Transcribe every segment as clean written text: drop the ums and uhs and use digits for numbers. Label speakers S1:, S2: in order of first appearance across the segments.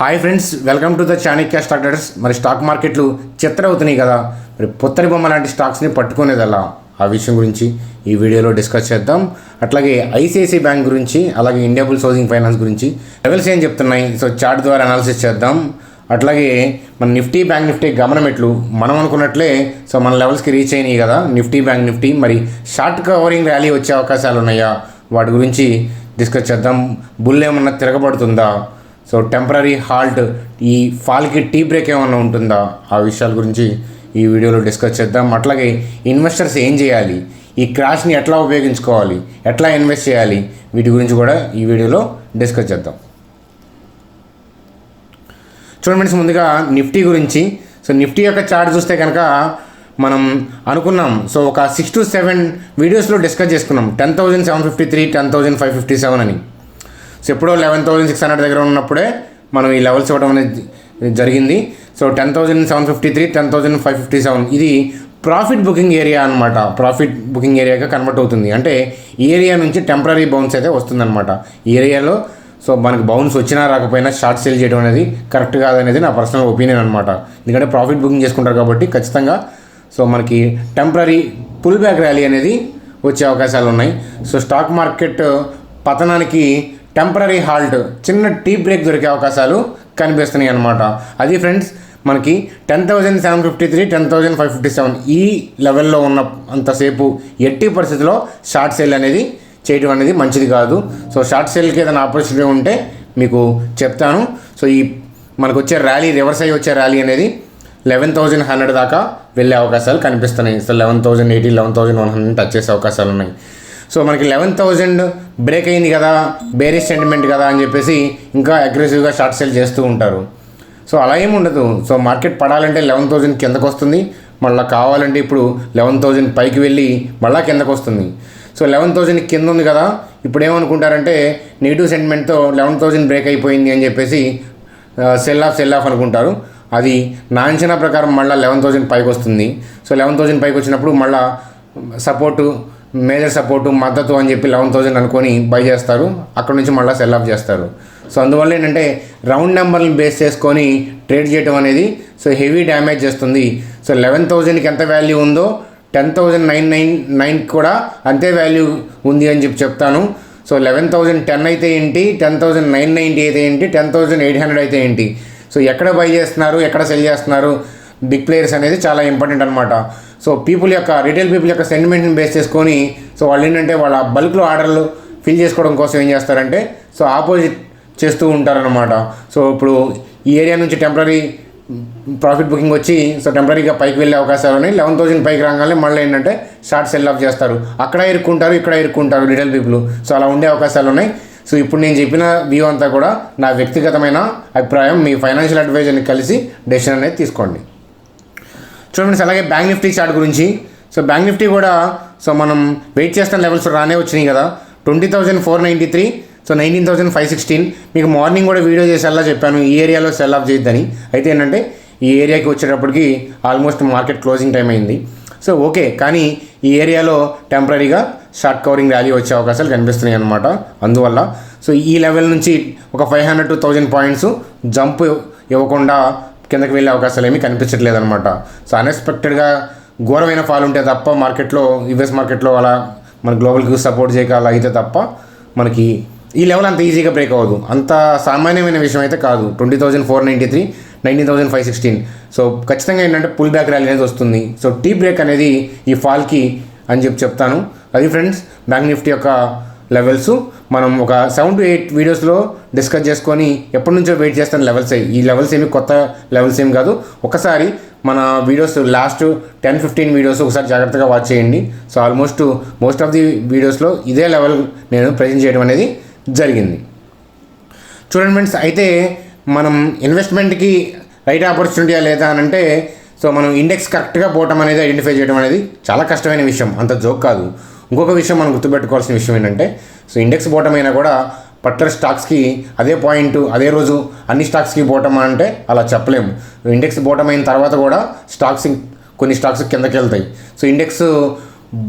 S1: Hi friends, welcome to the Chanakya stock traders. మరి stock మార్కెట్లు చిత్ర అవుతున్నాయి కదా, మరి పొత్తరి బొమ్మ లాంటి స్టాక్స్ని పట్టుకునేది ఎలా, ఆ విషయం గురించి ఈ వీడియోలో డిస్కస్ చేద్దాం. అట్లాగే ఐసిఐసిఐ బ్యాంక్ గురించి, అలాగే ఇండియాబుల్స్ హౌసింగ్ ఫైనాన్స్ గురించి లెవెల్స్ ఏం చెప్తున్నాయి, సో చార్ట్ ద్వారా అనాలిసిస్ చేద్దాం. అట్లాగే మన నిఫ్టీ బ్యాంక్ నిఫ్టీ గమనం ఎట్లు మనం అనుకున్నట్లే సో మన లెవెల్స్కి రీచ్ అయినాయి కదా నిఫ్టీ బ్యాంక్ నిఫ్టీ. మరి షార్ట్ కవరింగ్ ర్యాలీ వచ్చే అవకాశాలు ఉన్నాయా, వాటి గురించి డిస్కస్ చేద్దాం. బుల్ ఏమన్నా తిరగబడుతుందా, సో టెంపరీ హాల్ట్, ఈ ఫాల్కి టీ బ్రేక్ ఏమన్నా ఉంటుందా, ఆ విషయాల గురించి ఈ వీడియోలో డిస్కస్ చేద్దాం. అట్లాగే ఇన్వెస్టర్స్ ఏం చేయాలి, ఈ క్రాష్ని ఎట్లా ఉపయోగించుకోవాలి, ఎట్లా ఇన్వెస్ట్ చేయాలి, వీటి గురించి కూడా ఈ వీడియోలో డిస్కస్ చేద్దాం. చూడండి ఫ్రెండ్స్, ముందుగా నిఫ్టీ గురించి. సో నిఫ్టీ యొక్క చార్ట్ చూస్తే కనుక మనం అనుకున్నాం, సో ఒక 6 to 7 వీడియోస్లో డిస్కస్ చేసుకున్నాం 10,753, 10,557 అని. సో ఎప్పుడో 11,600 దగ్గర ఉన్నప్పుడే మనం ఈ లెవెల్స్ ఇవ్వడం అనేది జరిగింది. సో 10,753, 10,557 ఇది ప్రాఫిట్ బుకింగ్ ఏరియా అనమాట. ప్రాఫిట్ బుకింగ్ ఏరియాగా కన్వర్ట్ అవుతుంది. అంటే ఈ ఏరియా నుంచి టెంపరీ బౌన్స్ అయితే వస్తుందన్నమాట. ఈ ఏరియాలో సో మనకు బౌన్స్ వచ్చినా రాకపోయినా షార్ట్ సేల్ చేయడం అనేది కరెక్ట్ కాదనేది నా పర్సనల్ ఒపీనియన్ అనమాట. ఎందుకంటే ప్రాఫిట్ బుకింగ్ చేసుకుంటారు కాబట్టి ఖచ్చితంగా సో మనకి టెంపరీ పుల్ బ్యాక్ ర్యాలీ అనేది వచ్చే అవకాశాలు ఉన్నాయి. సో స్టాక్ మార్కెట్ పతనానికి టెంపరీ హాల్ట్, చిన్న టీ బ్రేక్ దొరికే అవకాశాలు కనిపిస్తున్నాయి అన్నమాట. అది ఫ్రెండ్స్ మనకి 10,753, 10,557 ఈ లెవెల్లో ఉన్న అంతసేపు ఎట్టి పరిస్థితిలో షార్ట్ సేల్ అనేది చేయడం అనేది మంచిది కాదు. సో షార్ట్ సేల్కి ఏదైనా ఆపర్చునిటీ ఉంటే మీకు చెప్తాను. సో ఈ మనకు వచ్చే ర్యాలీ, రివర్స్ అయ్యి వచ్చే ర్యాలీ అనేది 11,100 దాకా వెళ్ళే అవకాశాలు కనిపిస్తున్నాయి. సో 11,080, 11,100 టచ్ చేసే అవకాశాలు ఉన్నాయి. సో మనకి 11,000 బ్రేక్ అయింది కదా, బేరిష్ సెంటిమెంట్ కదా అని చెప్పేసి ఇంకా అగ్రెసివ్గా షార్ట్ సేల్ చేస్తూ ఉంటారు. సో అలా ఏమి ఉండదు. సో మార్కెట్ పడాలంటే 11,000 కిందకు వస్తుంది, మళ్ళీ కావాలంటే ఇప్పుడు 11,000 పైకి వెళ్ళి మళ్ళీ కిందకు వస్తుంది. సో 11,000 కింద ఉంది కదా, ఇప్పుడు ఏమనుకుంటారంటే నెగిటివ్ సెంటిమెంట్తో 11,000 బ్రేక్ అయిపోయింది అని చెప్పేసి సెల్ ఆఫ్ అనుకుంటారు. అది నా అంచనా ప్రకారం మళ్ళీ 11,000 పైకి వస్తుంది. సో 11,000 పైకి వచ్చినప్పుడు మళ్ళీ సపోర్టు, మేజర్ సపోర్టు, మద్దతు అని చెప్పి 11,000 అనుకొని బై చేస్తారు. అక్కడ నుంచి మళ్ళీ సెల్ ఆఫ్ చేస్తారు. సో అందువల్ల ఏంటంటే రౌండ్ నెంబర్ని బేస్ చేసుకొని ట్రేడ్ చేయడం అనేది సో హెవీ డ్యామేజ్ చేస్తుంది. సో 11,000కి ఎంత వాల్యూ ఉందో 10,999 కూడా అంతే వాల్యూ ఉంది అని చెప్తాను. సో 11,010 అయితే ఏంటి, 10,990 అయితే ఏంటి, 10,800 అయితే ఏంటి, సో ఎక్కడ బై చేస్తున్నారు, ఎక్కడ సెల్ చేస్తున్నారు బిగ్ ప్లేయర్స్ అనేది చాలా ఇంపార్టెంట్ అనమాట. సో రిటైల్ పీపుల్ యొక్క సెంటిమెంట్ని బేస్ చేసుకొని సో వాళ్ళు ఏంటంటే వాళ్ళ బల్క్లో ఆర్డర్లు ఫిల్ చేసుకోవడం కోసం ఏం చేస్తారంటే సో ఆపోజిట్ చేస్తూ ఉంటారనమాట. సో ఇప్పుడు ఈ ఏరియా నుంచి టెంపరీ ప్రాఫిట్ బుకింగ్ వచ్చి సో టెంపరీగా పైకి వెళ్ళే అవకాశాలు ఉన్నాయి. 11,000 పైకి రాగానే మళ్ళీ ఏంటంటే షార్ట్ సెల్ ఆఫ్ చేస్తారు. అక్కడ ఇరుక్కుంటారు, ఇక్కడ ఇరుక్కుంటారు రిటైల్ పీపుల్. సో అలా ఉండే అవకాశాలు ఉన్నాయి. సో ఇప్పుడు నేను చెప్పిన వ్యూ అంతా కూడా నా వ్యక్తిగతమైన అభిప్రాయం. మీ ఫైనాన్షియల్ అడ్వైజర్ని కలిసి డెసిషన్ అనేది తీసుకోండి. చూడండి, అలాగే బ్యాంక్ నిఫ్టీ చార్ట్ గురించి. సో బ్యాంక్ నిఫ్టీ కూడా సో మనం వెయిట్ చేస్తున్న లెవెల్స్ రానే వచ్చినాయి కదా, 20,493, సో 19,516. మీకు మార్నింగ్ కూడా వీడియో చేసేలా చెప్పాను ఈ ఏరియాలో సెల్ ఆఫ్ చేయొద్దని. అయితే ఏంటంటే ఈ ఏరియాకి వచ్చేటప్పటికి ఆల్మోస్ట్ మార్కెట్ క్లోజింగ్ టైం అయింది. సో ఓకే, కానీ ఈ ఏరియాలో టెంపరీగా షార్ట్ కవరింగ్ ర్యాలీ వచ్చే అవకాశాలు కనిపిస్తున్నాయి అన్నమాట. అందువల్ల సో ఈ లెవెల్ నుంచి ఒక 500 to 1,000 పాయింట్స్ జంప్ ఇవ్వకుండా కిందకి వెళ్ళే అవకాశాలు ఏమీ కనిపించట్లేదు అనమాట. సో అన్ఎక్స్పెక్టెడ్గా ఘోరమైన ఫాల్ ఉంటే తప్ప మార్కెట్లో, యుఎస్ మార్కెట్లో అలా మన గ్లోబల్కి సపోర్ట్ చేయక అలా అయితే తప్ప మనకి ఈ లెవెల్ అంత ఈజీగా బ్రేక్ అవ్వదు. అంత సామాన్యమైన విషయం అయితే కాదు. 20,493, 19,516. సో ఖచ్చితంగా ఏంటంటే పుల్ బ్యాక్ ర్యాలీ అనేది వస్తుంది. సో టీ బ్రేక్ అనేది ఈ ఫాల్కి అని చెప్తాను. అది ఫ్రెండ్స్ బ్యాంక్ నిఫ్టీ యొక్క లెవెల్స్. మనం ఒక 7 to 8 వీడియోస్లో డిస్కస్ చేసుకొని ఎప్పటి నుంచో వెయిట్ చేస్తాను లెవెల్స్. ఈ లెవెల్స్ ఏమి కొత్త లెవెల్స్ ఏమి కాదు. ఒకసారి మన వీడియోస్ లాస్ట్ 10-15 వీడియోస్ ఒకసారి జాగ్రత్తగా వాచ్ చేయండి. So almost most of the వీడియోస్లో ఇదే లెవెల్ నేను ప్రజెంట్ చేయడం అనేది జరిగింది. చూడండి ఫ్రెండ్స్, అయితే మనం ఇన్వెస్ట్మెంట్కి రైట్ ఆపర్చునిటీయా లేదా అని అంటే సో మనం ఇండెక్స్ కరెక్ట్గా పోవటం అనేది ఐడెంటిఫై చేయడం అనేది చాలా కష్టమైన విషయం, అంత జోక్ కాదు. ఇంకొక విషయం మనం గుర్తుపెట్టుకోవాల్సిన విషయం ఏంటంటే సో ఇండెక్స్ పోవటం అయినా కూడా పర్టికులర్ స్టాక్స్కి అదే పాయింట్ అదే రోజు అన్ని స్టాక్స్కి పోవటం అంటే అలా చెప్పలేము. ఇండెక్స్ పోవటం అయిన తర్వాత కూడా కొన్ని స్టాక్స్ కిందకి వెళ్తాయి. సో ఇండెక్స్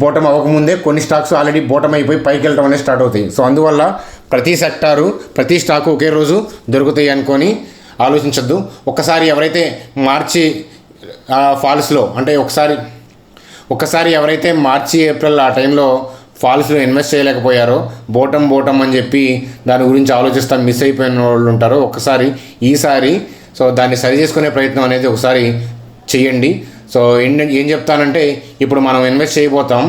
S1: బోటం అవ్వకముందే కొన్ని స్టాక్స్ ఆల్రెడీ బోటం అయిపోయి పైకి వెళ్ళడం అనేది స్టార్ట్ అవుతాయి. సో అందువల్ల ప్రతి సెక్టారు ప్రతి స్టాకు ఒకే రోజు దొరుకుతాయి అనుకొని ఆలోచించొద్దు. ఒక్కసారి ఎవరైతే మార్చి ఫాల్స్లో అంటే ఒకసారి ఎవరైతే మార్చి ఏప్రిల్ ఆ టైంలో ఫాల్స్లో ఇన్వెస్ట్ చేయలేకపోయారో బోటం అని చెప్పి దాని గురించి ఆలోచిస్తా మిస్ అయిపోయిన వాళ్ళు ఉంటారో ఈసారి సో దాన్ని సరి చేసుకునే ప్రయత్నం అనేది ఒకసారి చెయ్యండి. సో ఏం చెప్తానంటే ఇప్పుడు మనం ఇన్వెస్ట్ చేయబోతాం.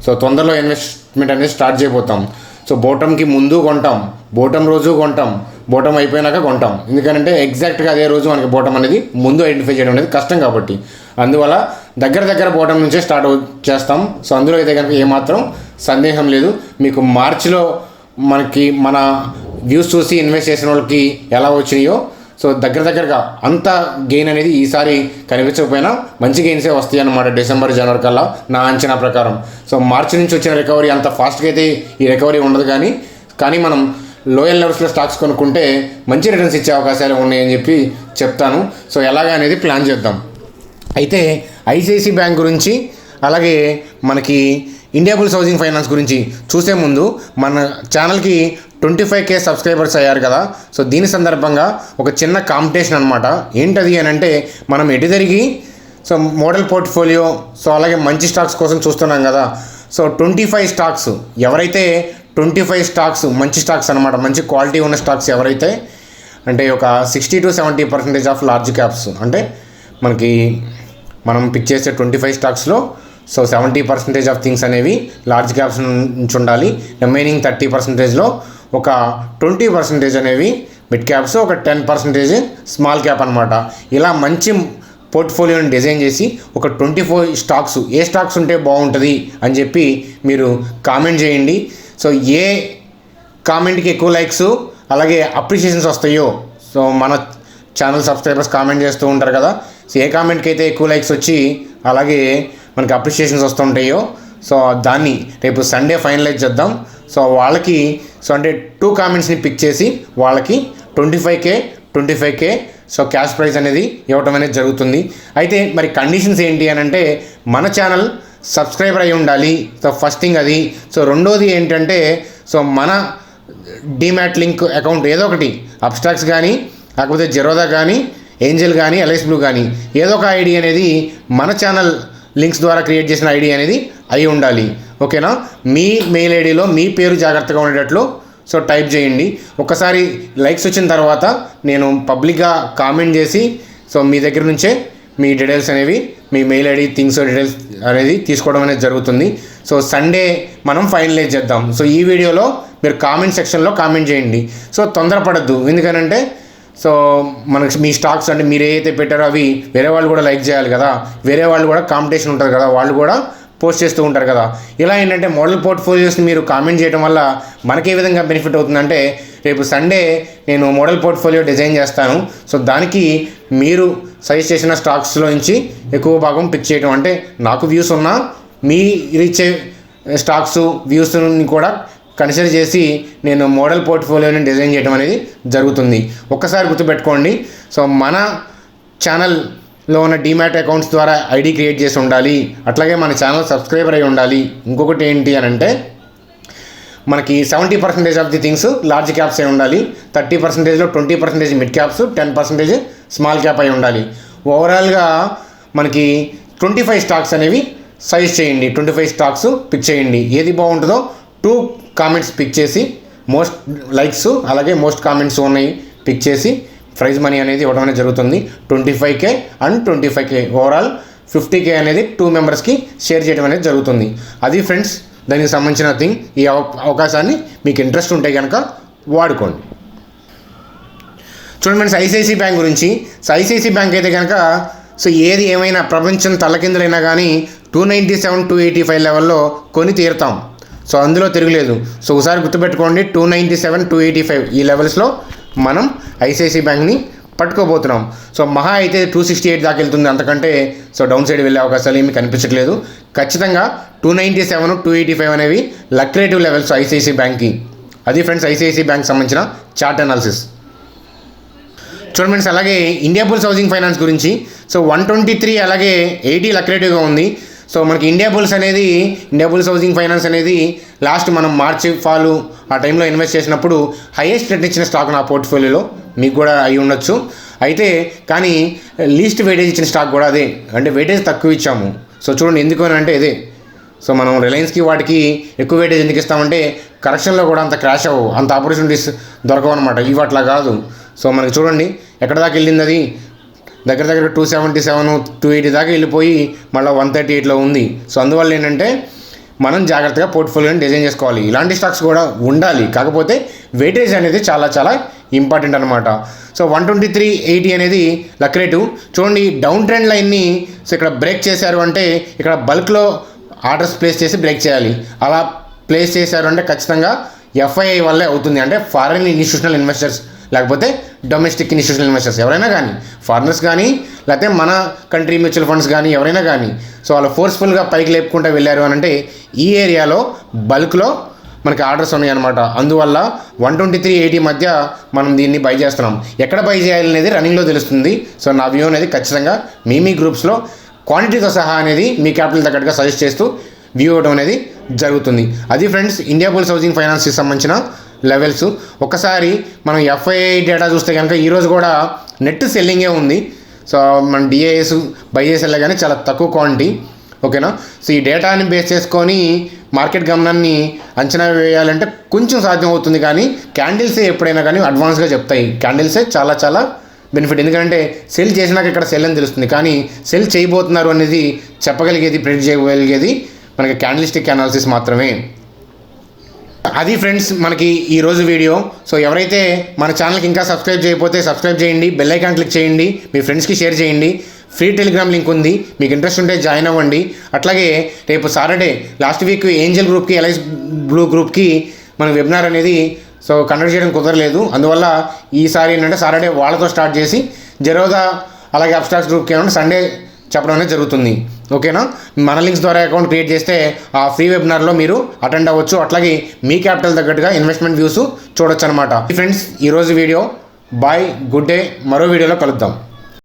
S1: సో తొందరలో ఇన్వెస్ట్మెంట్ అనేది స్టార్ట్ చేయబోతాం. సో బోటంకి ముందు కొంటాం, బోటం రోజు కొంటాం, బోటం అయిపోయినాక కొంటాం. ఎందుకంటే ఎగ్జాక్ట్గా అదే రోజు మనకి బోటం అనేది ముందు ఐడెంటిఫై చేయడం అనేది కష్టం కాబట్టి అందువల్ల దగ్గర బోటం నుంచే స్టార్ట్ చేస్తాం. సో అందులో అయితే కనుక ఏమాత్రం సందేహం లేదు. మీకు మార్చిలో మన వ్యూస్ చూసి ఇన్వెస్ట్ చేసిన వాళ్ళకి ఎలా వచ్చినాయో సో దగ్గరగా అంత గెయిన్ అనేది ఈసారి కనిపించకపోయినా మంచి గెయిన్సే వస్తాయి అన్నమాట డిసెంబర్ జనవరి కల్లా నా అంచనా ప్రకారం. సో మార్చి నుంచి వచ్చిన రికవరీ అంత ఫాస్ట్గా అయితే ఈ రికవరీ ఉండదు, కానీ మనం లోయర్ లెవెల్స్లో స్టాక్స్ కొనుక్కుంటే మంచి రిటర్న్స్ ఇచ్చే అవకాశాలు ఉన్నాయని చెప్పి చెప్తాను. సో ఎలాగా అనేది ప్లాన్ చేద్దాం. అయితే ఐసిఐసి బ్యాంక్ గురించి అలాగే మనకి ఇండియా బుల్స్ హౌసింగ్ ఫైనాన్స్ గురించి చూసే ముందు మన ఛానల్కి 25K సబ్స్క్రైబర్స్ అయ్యారు కదా. సో దీని సందర్భంగా ఒక చిన్న కాంపిటీషన్ అనమాట. ఏంటది అని అంటే మనం ఎటు తిరిగి సో మోడల్ పోర్ట్ఫోలియో సో అలాగే మంచి స్టాక్స్ కోసం చూస్తున్నాం కదా. సో 25 స్టాక్స్ ఎవరైతే 25 స్టాక్స్ మంచి స్టాక్స్ అనమాట, మంచి క్వాలిటీ ఉన్న స్టాక్స్ ఎవరైతే అంటే ఒక 60 to 70% ఆఫ్ లార్జ్ క్యాప్స్ అంటే మనం పిక్ చేసే 25 స్టాక్స్లో సో 70% ఆఫ్ థింగ్స్ అనేవి లార్జ్ క్యాప్స్ నుంచి ఉండాలి. రిమైనింగ్ 30%లో ఒక 20% అనేవి మిడ్ క్యాప్స్, ఒక 10% స్మాల్ క్యాప్ అనమాట. ఇలా మంచి పోర్ట్ఫోలియోని డిజైన్ చేసి ఒక 24 స్టాక్స్ ఏ స్టాక్స్ ఉంటే బాగుంటుంది అని చెప్పి మీరు కామెంట్ చేయండి. సో ఏ కామెంట్కి ఎక్కువ లైక్స్ అలాగే అప్రిషియేషన్స్ వస్తాయో సో మన ఛానల్ సబ్స్క్రైబర్స్ కామెంట్ చేస్తూ ఉంటారు కదా. సో ఏ కామెంట్కి అయితే ఎక్కువ లైక్స్ వచ్చి అలాగే మనకి అప్రిషియేషన్స్ వస్తుంటాయో సో దాన్ని రేపు సండే ఫైనలైజ్ చేద్దాం. సో వాళ్ళకి సో అంటే 2 కామెంట్స్ని పిక్ చేసి వాళ్ళకి 25K సో క్యాష్ ప్రైజ్ అనేది ఇవ్వటం అనేది జరుగుతుంది. అయితే మరి కండిషన్స్ ఏంటి అని అంటే మన ఛానల్ సబ్స్క్రైబర్ అయి ఉండాలి. సో ఫస్ట్ థింగ్ అది. సో రెండోది ఏంటంటే సో మన డీమ్యాట్ లింక్ అకౌంట్ ఏదో ఒకటి అబ్స్ట్రాక్స్ కానీ లేకపోతే జెరోదా కానీ ఏంజల్ కానీ ఎల్ఐస్ బ్లూ కానీ ఏదో ఒక ఐడి అనేది మన ఛానల్ లింక్స్ ద్వారా క్రియేట్ చేసిన ఐడి అనేది అయి ఉండాలి. ఓకేనా? మీ మెయిల్ ఐడిలో మీ పేరు జాగ్రత్తగా ఉండేటట్లు సో టైప్ చేయండి. ఒక్కసారి లైక్స్ వచ్చిన తర్వాత నేను పబ్లిక్గా కామెంట్ చేసి సో మీ దగ్గర నుంచే మీ డీటెయిల్స్ అనేవి మీ మెయిల్ ఐడి థింగ్స్ డీటెయిల్స్ అనేది తీసుకోవడం అనేది జరుగుతుంది. సో సండే మనం ఫైనలైజ్ చేద్దాం. సో ఈ వీడియోలో మీరు కామెంట్ సెక్షన్లో కామెంట్ చేయండి. సో తొందరపడద్దు, ఎందుకనంటే సో మనకి మీ స్టాక్స్ అంటే మీరు ఏదైతే పెట్టారో అవి వేరే వాళ్ళు కూడా లైక్ చేయాలి కదా, వేరే వాళ్ళు కూడా కాంపిటీషన్ ఉంటుంది కదా, వాళ్ళు కూడా పోస్ట్ చేస్తూ ఉంటారు కదా. ఇలా ఏంటంటే మోడల్ పోర్ట్ఫోలియోస్ని మీరు కామెంట్ చేయడం వల్ల మనకి ఏ విధంగా బెనిఫిట్ అవుతుందంటే రేపు సండే నేను మోడల్ పోర్ట్ఫోలియో డిజైన్ చేస్తాను. సో దానికి మీరు సజెస్ట్ చేసిన స్టాక్స్లో నుంచి ఎక్కువ భాగం పిక్ చేయడం అంటే నాకు వ్యూస్ ఉన్నా మీ ఇచ్చే స్టాక్స్ వ్యూస్ని కూడా కన్సిడర్ చేసి నేను మోడల్ పోర్ట్ఫోలియోని డిజైన్ చేయడం అనేది జరుగుతుంది. ఒక్కసారి గుర్తుపెట్టుకోండి. సో మన ఛానల్లో ఉన్న డీమ్యాట్ అకౌంట్స్ ద్వారా ఐడి క్రియేట్ చేసి ఉండాలి, అట్లాగే మన ఛానల్ సబ్స్క్రైబర్ అయి ఉండాలి. ఇంకొకటి ఏంటి అని అంటే మనకి 70% of the things large caps అయి ఉండాలి, 30%లో 20% మిడ్ క్యాప్స్, 10% స్మాల్ క్యాప్ అయి ఉండాలి. ఓవరాల్గా మనకి 25 స్టాక్స్ అనేవి సజెస్ట్ చేయండి, 25 స్టాక్స్ పిక్ చేయండి. ఏది బాగుంటుందో 2 కామెంట్స్ పిక్ చేసి మోస్ట్ లైక్స్ అలాగే మోస్ట్ కామెంట్స్ ఉన్నాయి పిక్ చేసి ప్రైజ్ మనీ అనేది ఇవ్వడం అనేది జరుగుతుంది. 25K and 25K overall 50K అనేది 2 మెంబర్స్కి షేర్ చేయడం అనేది జరుగుతుంది. అది ఫ్రెండ్స్ దానికి సంబంధించిన థింగ్. ఈ అవకాశాన్ని మీకు ఇంట్రెస్ట్ ఉంటే కనుక వాడుకోండి. చూడండి ఫ్రెండ్స్, ఐసిఐసి బ్యాంక్ గురించి. సో ఐసిఐసి బ్యాంక్ అయితే కనుక సో ఏది ఏమైనా ప్రపంచం తల్లకిందులైనా కానీ 297, 285 లెవెల్లో కొని తీరుతాం. సో అందులో తిరగలేదు. సో ఒకసారి గుర్తుపెట్టుకోండి, 297, 285 ఈ లెవెల్స్లో మనం ఐసిఐసి బ్యాంక్ని పట్టుకోబోతున్నాం. సో మహా అయితే 268 దాకా వెళ్తుంది, అంతకంటే సో డౌన్ సైడ్ వెళ్ళే అవకాశాలు ఏమీ కనిపించట్లేదు. ఖచ్చితంగా 297, 285 అనేవి లక్రేటివ్ లెవెల్స్ ఐసిఐసి బ్యాంక్కి. అది ఫ్రెండ్స్ ఐసిఐసి బ్యాంక్ సంబంధించిన చార్ట్ అనాలిసిస్. చూడండి ఫ్రెండ్స్, అలాగే ఇండియా బుల్స్ హౌసింగ్ ఫైనాన్స్ గురించి. సో 123 అలాగే 80 లక్రేటివ్గా ఉంది. సో మనకి ఇండియా బుల్స్ హౌసింగ్ ఫైనాన్స్ అనేది లాస్ట్ మనం మార్చి ఫాల్ ఆ టైంలో ఇన్వెస్ట్ చేసినప్పుడు హైయెస్ట్ రేట్ ఇచ్చిన స్టాక్ నా పోర్ట్ఫోలియోలో, మీకు కూడా అయి ఉండొచ్చు. అయితే కానీ లీస్ట్ వెయిటేజ్ ఇచ్చిన స్టాక్ కూడా అదే, అంటే వెయిటేజ్ తక్కువ ఇచ్చాము. సో చూడండి ఎందుకు అని అంటే ఇదే. సో మనం రిలయన్స్కి వాటికి ఎక్కువ వెయిటేజ్ ఎందుకు ఇస్తామంటే కరెక్షన్లో కూడా అంత క్రాష్ అవ్వవు, అంత ఆపర్చునిటీస్ దొరకవు అనమాట. ఇవి అట్లా కాదు. సో మనకి చూడండి ఎక్కడ దాకా వెళ్ళింది, అది దగ్గర 277 280 దాకా వెళ్ళిపోయి మళ్ళీ 138లో ఉంది. సో అందువల్ల ఏంటంటే మనం జాగ్రత్తగా పోర్ట్ఫోలియోని డిజైన్ చేసుకోవాలి. ఇలాంటి స్టాక్స్ కూడా ఉండాలి, కాకపోతే వెయిటేజ్ అనేది చాలా చాలా ఇంపార్టెంట్ అనమాట. సో 123.80 అనేది లక్రేటివ్. చూడండి డౌన్ ట్రెండ్ లైన్ని సో ఇక్కడ బ్రేక్ చేశారు అంటే ఇక్కడ బల్క్లో ఆర్డర్స్ ప్లేస్ చేసి బ్రేక్ చేయాలి. అలా ప్లేస్ చేశారు అంటే ఖచ్చితంగా ఎఫ్ఐఐ వల్లే అవుతుంది, అంటే ఫారిన్ ఇన్స్టిట్యూషనల్ ఇన్వెస్టర్స్ లేకపోతే డొమెస్టిక్ ఇన్స్టిట్యూషనల్ ఇన్వెస్టర్స్ ఎవరైనా కానీ, ఫారినర్స్ కానీ లేకపోతే మన కంట్రీ మ్యూచువల్ ఫండ్స్ కానీ ఎవరైనా కానీ, సో వాళ్ళు ఫోర్స్ఫుల్గా పైకి లేపుకుంటూ వెళ్ళారు అని అంటే ఈ ఏరియాలో బల్క్లో మనకి ఆర్డర్స్ ఉన్నాయన్నమాట. అందువల్ల 123.80 మధ్య మనం దీన్ని బై చేస్తున్నాం. ఎక్కడ బై చేయాలి అనేది రన్నింగ్లో తెలుస్తుంది. సో నా వ్యూ అనేది ఖచ్చితంగా మీ గ్రూప్స్లో క్వాంటిటీతో సహా అనేది మీ క్యాపిటల్ తగ్గట్టుగా సజెస్ట్ చేస్తూ వ్యూ అవడం అనేది జరుగుతుంది. అది ఫ్రెండ్స్ ఇండియా బుల్స్ హౌసింగ్ ఫైనాన్స్కి సంబంధించిన లెవెల్స్. ఒక్కసారి మనం ఎఫ్ఐఐ డేటా చూస్తే కనుక ఈరోజు కూడా నెట్ సెల్లింగే ఉంది. సో మన డిఐఎస్ బై చేసి వెళ్ళగానే చాలా తక్కువ క్వాంటిటీ, ఓకేనా. సో ఈ డేటాని బేస్ చేసుకొని మార్కెట్ గమనాన్ని అంచనా వేయాలంటే కొంచెం సాధ్యం అవుతుంది, కానీ క్యాండిల్సే ఎప్పుడైనా కానీ అడ్వాన్స్గా చెప్తాయి. క్యాండిల్సే చాలా చాలా బెనిఫిట్, ఎందుకంటే సెల్ చేసినాక ఇక్కడ సెల్ అని తెలుస్తుంది, కానీ సెల్ చేయబోతున్నారు అనేది చెప్పగలిగేది, ప్రెడిక్ట్ చేయగలిగేది మనకి క్యాండిల్స్టిక్ అనాలిసిస్ మాత్రమే. అది ఫ్రెండ్స్ మనకి ఈరోజు వీడియో. సో ఎవరైతే మన ఛానల్కి ఇంకా సబ్స్క్రైబ్ చేయకపోతే సబ్స్క్రైబ్ చేయండి, బెల్ ఐకాన్ క్లిక్ చేయండి, మీ ఫ్రెండ్స్కి షేర్ చేయండి. ఫ్రీ టెలిగ్రామ్ లింక్ ఉంది, మీకు ఇంట్రెస్ట్ ఉంటే జాయిన్ అవ్వండి. అట్లాగే రేపు సాటర్డే లాస్ట్ వీక్ ఏంజల్ గ్రూప్కి ఎల్ఐస్ బ్లూ గ్రూప్కి మన వెబినార్ అనేది సో కండక్ట్ చేయడం కుదరలేదు. అందువల్ల ఈసారి ఏంటంటే సాటర్డే వాళ్ళతో స్టార్ట్ చేసి జెరోదా అలాగే అబ్స్ట్రాక్ట్స్ గ్రూప్కి ఏమంటే సండే చెప్పడం అనేది జరుగుతుంది, ఓకేనా. మన లింక్స్ ద్వారా అకౌంట్ క్రియేట్ చేస్తే ఆ ఫ్రీ వెబినార్లో మీరు అటెండ్ అవ్వచ్చు. అట్లాగే మీ క్యాపిటల్ తగ్గట్టుగా ఇన్వెస్ట్మెంట్ వ్యూస్ చూడొచ్చు అనమాట. ఫ్రెండ్స్ ఈరోజు వీడియో బాయ్, గుడ్ డే, మరో వీడియోలో కలుద్దాం.